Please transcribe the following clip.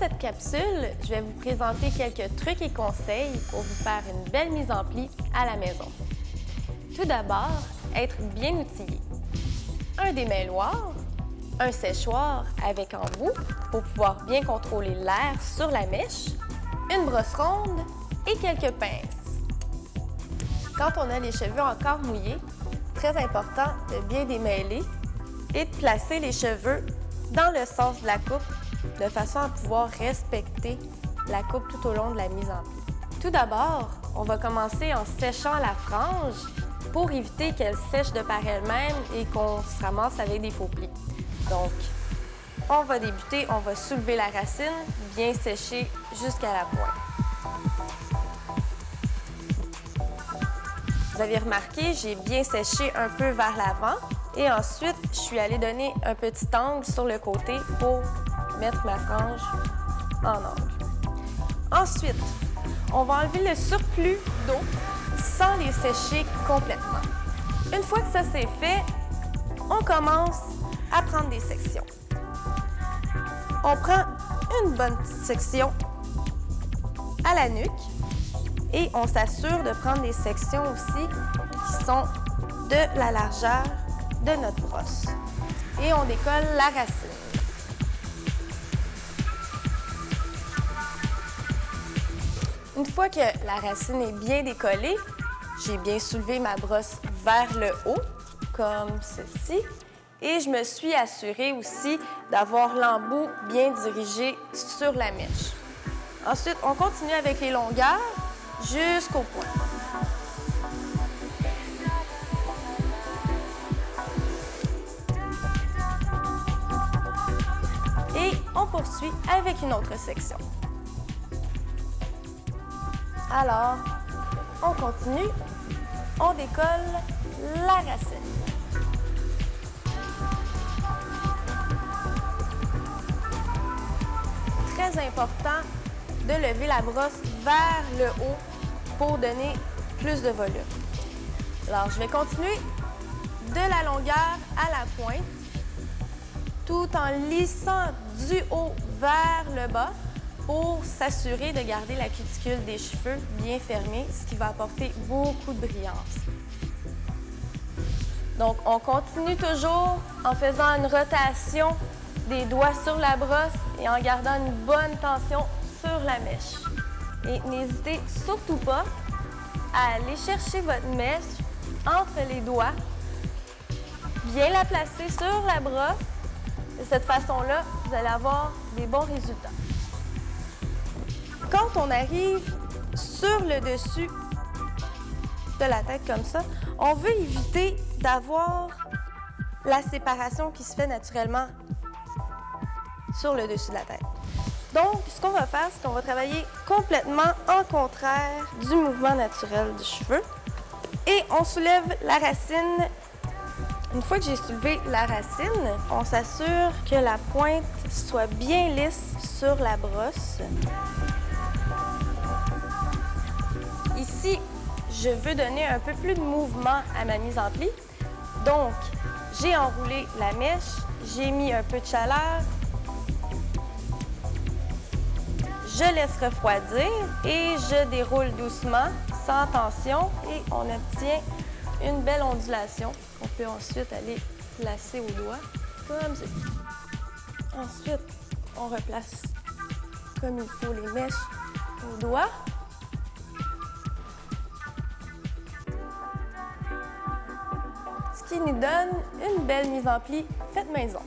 cette capsule, je vais vous présenter quelques trucs et conseils pour vous faire une belle mise en pli à la maison. Tout d'abord, être bien outillé. Un démêloir, un séchoir avec embout pour pouvoir bien contrôler l'air sur la mèche, une brosse ronde et quelques pinces. Quand on a les cheveux encore mouillés, très important de bien démêler et de placer les cheveux dans le sens de la coupe de façon à pouvoir respecter la coupe tout au long de la mise en pli. Tout d'abord, on va commencer en séchant la frange pour éviter qu'elle sèche de par elle-même et qu'on se ramasse avec des faux plis. Donc, on va débuter, on va soulever la racine, bien sécher jusqu'à la pointe. Vous avez remarqué, j'ai bien séché un peu vers l'avant et ensuite, je suis allée donner un petit angle sur le côté pour mettre ma frange en angle. Ensuite, on va enlever le surplus d'eau sans les sécher complètement. Une fois que ça c'est fait, on commence à prendre des sections. On prend une bonne petite section à la nuque et on s'assure de prendre des sections aussi qui sont de la largeur de notre brosse. Et on décolle la racine. Une fois que la racine est bien décollée, j'ai bien soulevé ma brosse vers le haut, comme ceci, et je me suis assurée aussi d'avoir l'embout bien dirigé sur la mèche. Ensuite, on continue avec les longueurs jusqu'au point. Et on poursuit avec une autre section. Alors, on continue, on décolle la racine. Très important de lever la brosse vers le haut pour donner plus de volume. Alors, je vais continuer de la longueur à la pointe, tout en lissant du haut vers le bas pour s'assurer de garder la cuticule des cheveux bien fermée, ce qui va apporter beaucoup de brillance. Donc, on continue toujours en faisant une rotation des doigts sur la brosse et en gardant une bonne tension sur la mèche. Et n'hésitez surtout pas à aller chercher votre mèche entre les doigts, bien la placer sur la brosse. De cette façon-là, vous allez avoir des bons résultats. Quand on arrive sur le dessus de la tête comme ça, on veut éviter d'avoir la séparation qui se fait naturellement sur le dessus de la tête. Donc, ce qu'on va faire, c'est qu'on va travailler complètement en contraire du mouvement naturel du cheveu. Et on soulève la racine. Une fois que j'ai soulevé la racine, on s'assure que la pointe soit bien lisse sur la brosse. Ici, je veux donner un peu plus de mouvement à ma mise en pli. Donc, j'ai enroulé la mèche, j'ai mis un peu de chaleur, je laisse refroidir et je déroule doucement, sans tension, et on obtient une belle ondulation qu'on peut ensuite aller placer au doigt, comme ceci. Ensuite, on replace comme il faut les mèches au doigt. Ce qui nous donne une belle mise en pli faite maison.